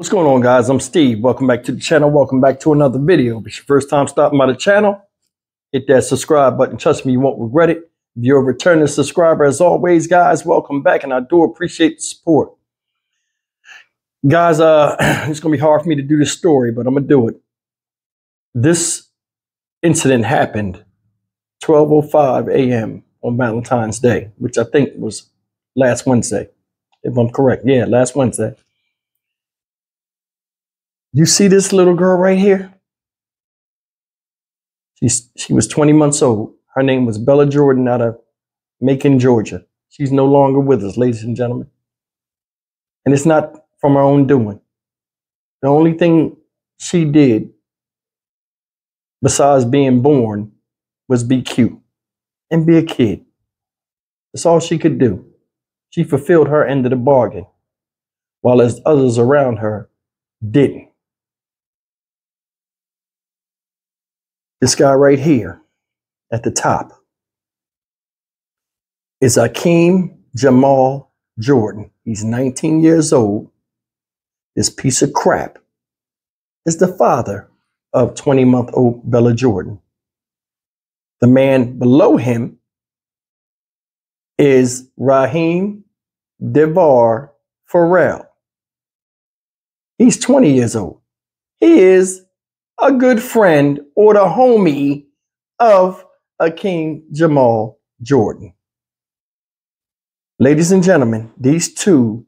What's going on, guys? I'm Steve. Welcome back to the channel. Welcome back to another video. If it's your first time stopping by the channel, hit that subscribe button. Trust me, you won't regret it. If you're a returning subscriber, as always, guys, welcome back, and I do appreciate the support. Guys, it's going to be hard for me to do this story, but I'm going to do it. This incident happened 12:05 a.m. on Valentine's Day, which I think was last Wednesday, if I'm correct. Yeah, last Wednesday. You see this little girl right here? She was 20 months old. Her name was Bella Jordan out of Macon, Georgia. She's no longer with us, ladies and gentlemen. And it's not from her own doing. The only thing she did, besides being born, was be cute and be a kid. That's all she could do. She fulfilled her end of the bargain, while as others around her didn't. This guy right here at the top is Akeem Jamal Jordan. He's 19 years old. This piece of crap is the father of 20-month-old Bella Jordan. The man below him is Raheem Devar Farrell. He's 20 years old. He is a good friend or the homie of Akeem Jamal Jordan. Ladies and gentlemen, these two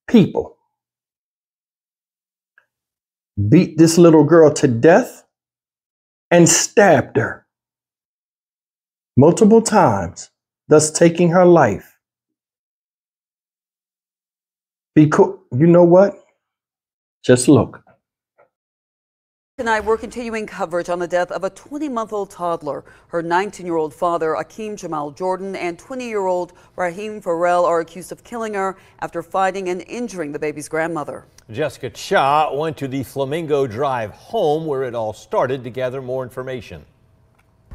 people beat this little girl to death and stabbed her multiple times, thus taking her life. Because, you know what? Just look. Tonight, we're continuing coverage on the death of a 20-month-old toddler. Her 19-year-old father, Akeem Jamal Jordan, and 20-year-old Raheem Farrell are accused of killing her after fighting and injuring the baby's grandmother. Jessica Cha went to the Flamingo Drive home where it all started to gather more information.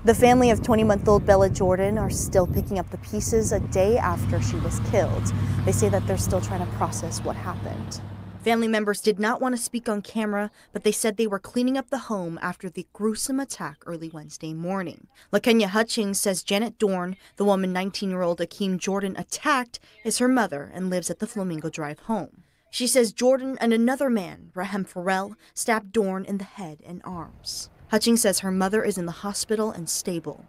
The family of 20-month-old Bella Jordan are still picking up the pieces a day after she was killed. They say that they're still trying to process what happened. Family members did not want to speak on camera, but they said they were cleaning up the home after the gruesome attack early Wednesday morning. LaKenya Hutchings says Janet Dorn, the woman 19-year-old Akeem Jordan attacked, is her mother and lives at the Flamingo Drive home. She says Jordan and another man, Raheem Farrell, stabbed Dorn in the head and arms. Hutchings says her mother is in the hospital and stable.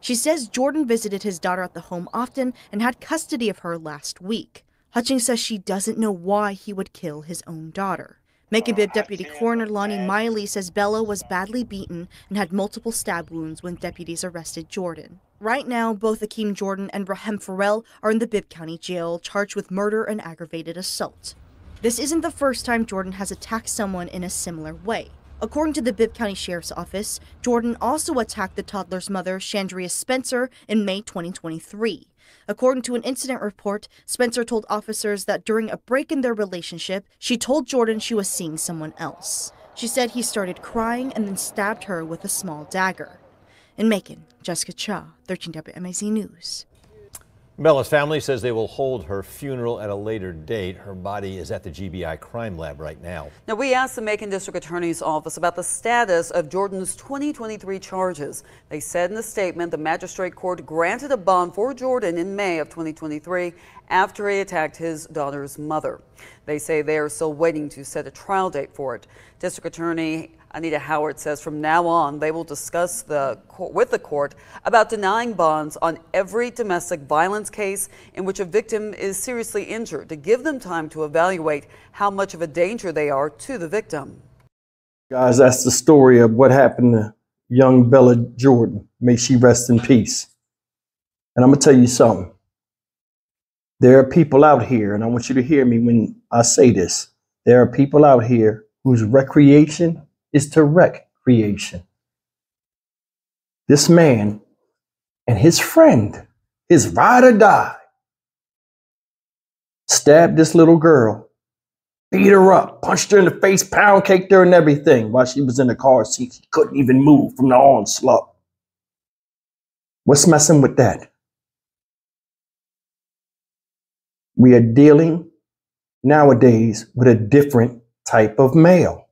She says Jordan visited his daughter at the home often and had custody of her last week. Hutchings says she doesn't know why he would kill his own daughter. Macon Bibb Deputy Coroner Lonnie Miley says Bella was badly beaten and had multiple stab wounds when deputies arrested Jordan. Right now, both Akeem Jordan and Raheem Farrell are in the Bibb County Jail, charged with murder and aggravated assault. This isn't the first time Jordan has attacked someone in a similar way. According to the Bibb County Sheriff's Office, Jordan also attacked the toddler's mother, Chandria Spencer, in May 2023. According to an incident report, Spencer told officers that during a break in their relationship, she told Jordan she was seeing someone else. She said he started crying and then stabbed her with a small dagger. In Macon, Jessica Cha, 13 WMAZ News. Bella's family says they will hold her funeral at a later date. Her body is at the GBI crime lab right now. Now, we asked the Macon District Attorney's Office about the status of Jordan's 2023 charges. They said in the statement the magistrate court granted a bond for Jordan in May of 2023 after he attacked his daughter's mother. They say they are still waiting to set a trial date for it. District Attorney Anita Howard says from now on they will discuss with the court about denying bonds on every domestic violence case in which a victim is seriously injured, to give them time to evaluate how much of a danger they are to the victim. Guys, that's the story of what happened to young Bella Jordan. May she rest in peace. And I'm going to tell you something. There are people out here, and I want you to hear me when I say this. There are people out here whose recreation is to wreck creation. This man and his friend, his ride or die, stabbed this little girl, beat her up, punched her in the face, pound caked her and everything while she was in the car seat. She couldn't even move from the onslaught. What's messing with that? We are dealing nowadays with a different type of male.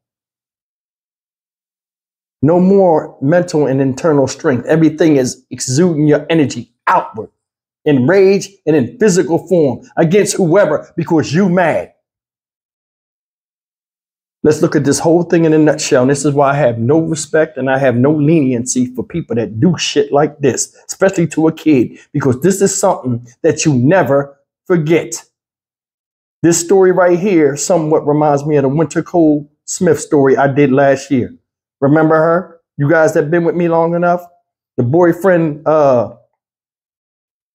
No more mental and internal strength. Everything is exuding your energy outward in rage and in physical form against whoever because you mad. Let's look at this whole thing in a nutshell. And this is why I have no respect and I have no leniency for people that do shit like this, especially to a kid, because this is something that you never forget. This story right here somewhat reminds me of the Winter Cole Smith story I did last year. Remember her? You guys that been with me long enough? The boyfriend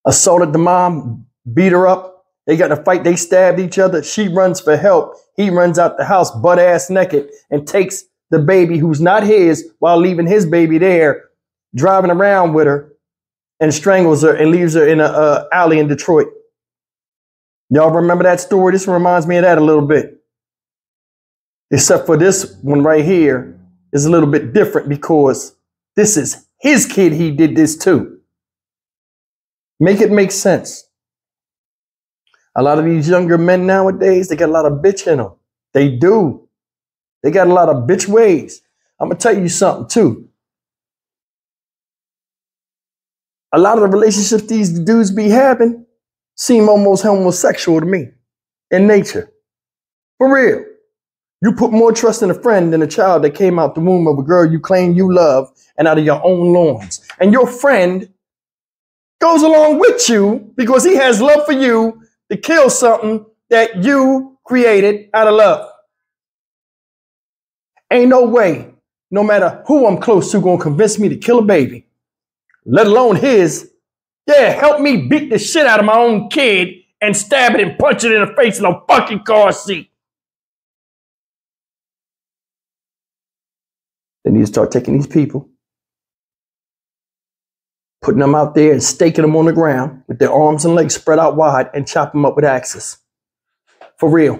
assaulted the mom, beat her up. They got in a fight. They stabbed each other. She runs for help. He runs out the house butt ass naked and takes the baby who's not his while leaving his baby there, driving around with her and strangles her and leaves her in a alley in Detroit. Y'all remember that story? This reminds me of that a little bit. Except for this one right here is a little bit different because this is his kid he did this to. Make it make sense. A lot of these younger men nowadays, they got a lot of bitch in them. They do. They got a lot of bitch ways. I'm going to tell you something too. A lot of the relationships these dudes be having seem almost homosexual to me in nature. For real. You put more trust in a friend than a child that came out the womb of a girl you claim you love and out of your own loins. And your friend goes along with you because he has love for you to kill something that you created out of love. Ain't no way, no matter who I'm close to, gonna convince me to kill a baby, let alone his. Yeah, help me beat the shit out of my own kid and stab it and punch it in the face in a fucking car seat. They need to start taking these people, putting them out there and staking them on the ground with their arms and legs spread out wide and chop them up with axes. For real.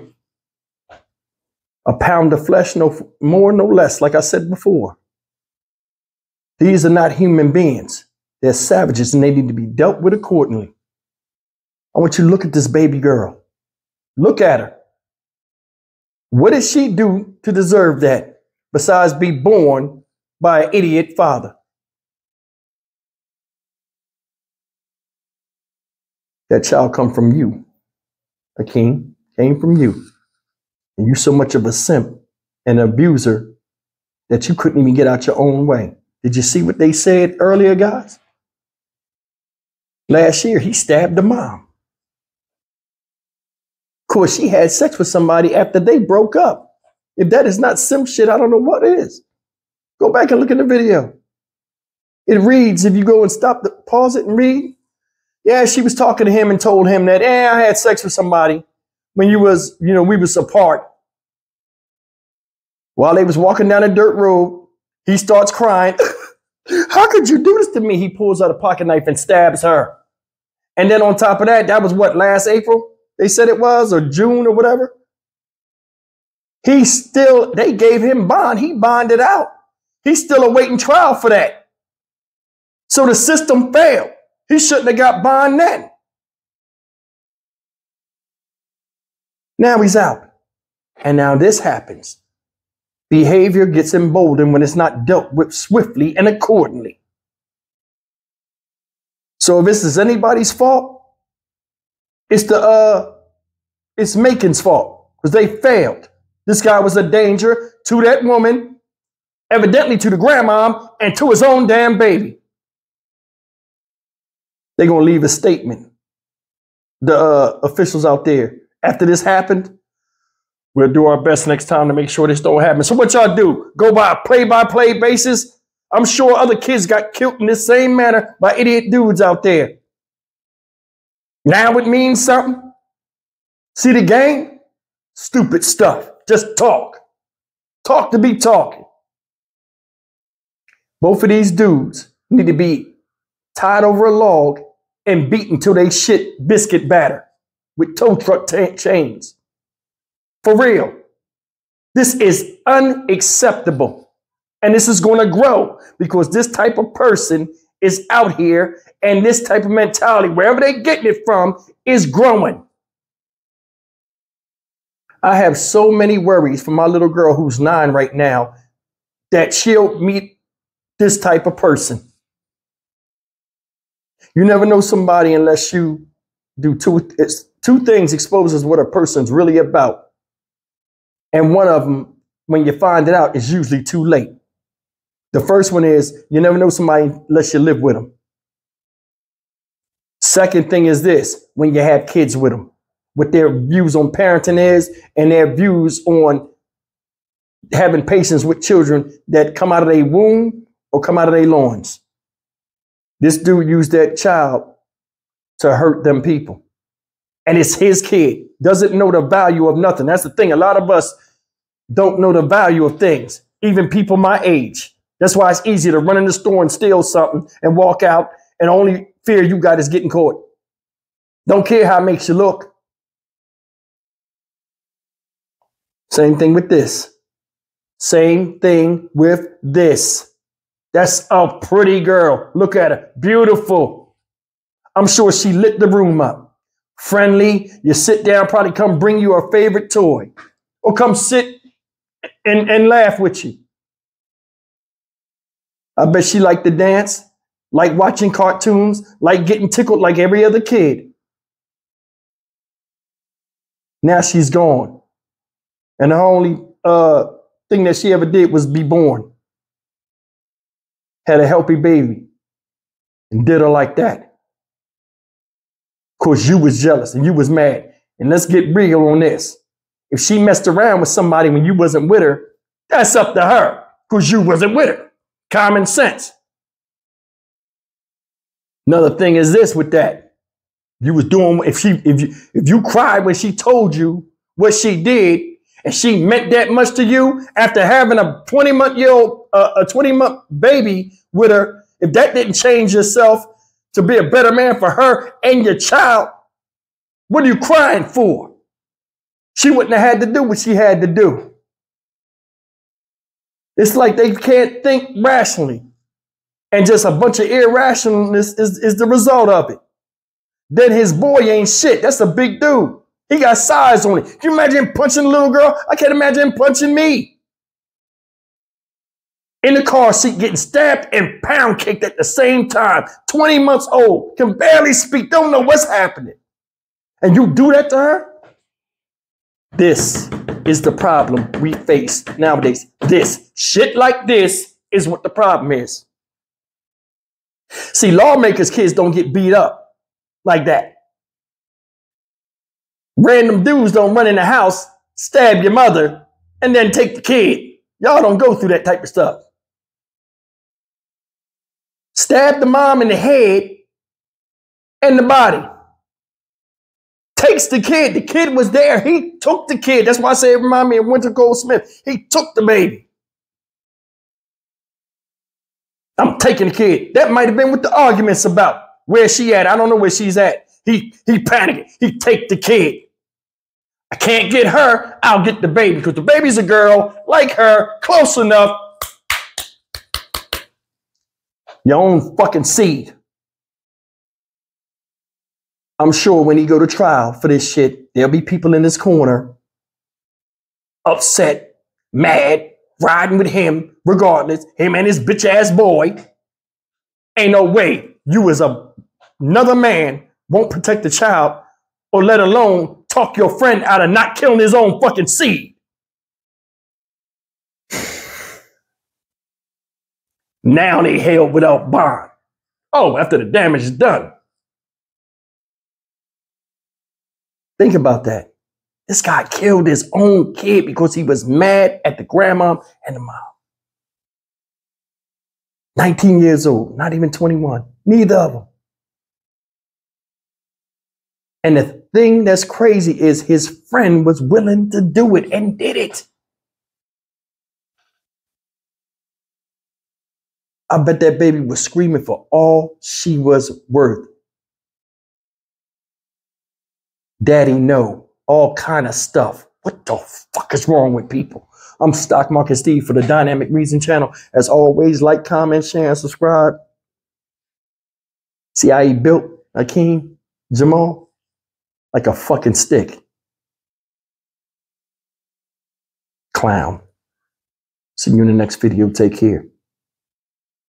A pound of flesh, no more, no less, like I said before. These are not human beings. They're savages and they need to be dealt with accordingly. I want you to look at this baby girl. Look at her. What did she do to deserve that besides be born by an idiot father? That child come from you. A king came from you. And you so much of a simp and abuser that you couldn't even get out your own way. Did you see what they said earlier, guys? Last year, he stabbed the mom. Of course, she had sex with somebody after they broke up. If that is not simp shit, I don't know what is. Go back and look at the video. It reads, if you go and pause it and read. Yeah, she was talking to him and told him that, I had sex with somebody when we was apart. While they was walking down a dirt road, he starts crying. How could you do this to me? He pulls out a pocket knife and stabs her. And then on top of that, that was what, last April? They said it was, or June or whatever. They gave him bond. He bonded out. He's still awaiting trial for that. So the system failed. He shouldn't have got bond then. Now he's out. And now this happens. Behavior gets emboldened when it's not dealt with swiftly and accordingly. So if this is anybody's fault, it's Macon's fault because they failed. This guy was a danger to that woman, evidently to the grandma, and to his own damn baby. They're going to leave a statement. The officials out there, after this happened, we'll do our best next time to make sure this don't happen. So what y'all do? Go by a play-by-play basis? I'm sure other kids got killed in this same manner by idiot dudes out there. Now it means something? See the game? Stupid stuff. Just talk. Talk to be talking. Both of these dudes need to be tied over a log and beaten till they shit biscuit batter with tow truck chains. For real. This is unacceptable. And this is going to grow because this type of person is out here and this type of mentality, wherever they're getting it from, is growing. I have so many worries for my little girl who's 9 right now that she'll meet this type of person. You never know somebody unless you do two things exposes what a person's really about. And one of them, when you find it out, is usually too late. The first one is you never know somebody unless you live with them. Second thing is this, when you have kids with them, what their views on parenting is and their views on having patience with children that come out of their womb or come out of their loins. This dude used that child to hurt them people. And it's his kid. Doesn't know the value of nothing. That's the thing. A lot of us don't know the value of things, even people my age. That's why it's easy to run in the store and steal something and walk out, and the only fear you got is getting caught. Don't care how it makes you look. Same thing with this. Same thing with this. That's a pretty girl. Look at her. Beautiful. I'm sure she lit the room up. Friendly. You sit down, probably come bring you her favorite toy. Or come sit and laugh with you. I bet she liked to dance, like watching cartoons, like getting tickled like every other kid. Now she's gone. And the only thing that she ever did was be born. Had a healthy baby. And did her like that. Of course, you was jealous and you was mad. And let's get real on this. If she messed around with somebody when you wasn't with her, that's up to her. Because you wasn't with her. Common sense. Another thing is this with that. You was doing, if you cried when she told you what she did, and she meant that much to you after having a 20-month baby with her, if that didn't change yourself to be a better man for her and your child, what are you crying for? She wouldn't have had to do what she had to do. It's like they can't think rationally. And just a bunch of irrationalness is the result of it. Then his boy ain't shit. That's a big dude. He got size on it. Can you imagine him punching a little girl? I can't imagine him punching me. In the car seat, getting stabbed and pound kicked at the same time. 20 months old, can barely speak, don't know what's happening. And you do that to her? This is the problem we face nowadays. This shit like this is what the problem is. See, lawmakers' kids don't get beat up like that. Random dudes don't run in the house, stab your mother, and then take the kid. Y'all don't go through that type of stuff. Stab the mom in the head and the body. Takes the kid. The kid was there. He took the kid. That's why I say it reminds me of Winter Goldsmith. He took the baby. I'm taking the kid. That might have been what the argument's about. Where she at? I don't know where she's at. He panicking. He take the kid. I can't get her. I'll get the baby because the baby's a girl like her, close enough. Your own fucking seed. I'm sure when he go to trial for this shit, there'll be people in this corner upset, mad, riding with him, regardless, him and his bitch ass boy. Ain't no way you as another man won't protect the child or let alone talk your friend out of not killing his own fucking seed. Now they held without bond. Oh, after the damage is done. Think about that. This guy killed his own kid because he was mad at the grandma and the mom. 19 years old, not even 21. Neither of them. And the thing that's crazy is his friend was willing to do it and did it. I bet that baby was screaming for all she was worth. Daddy, no. All kind of stuff. What the fuck is wrong with people? I'm Stock Market Steve for the Dynamic Reason channel. As always, like, comment, share, and subscribe. See how he built Akeem Jamal? Like a fucking stick. clown. See you in the next video. Take care.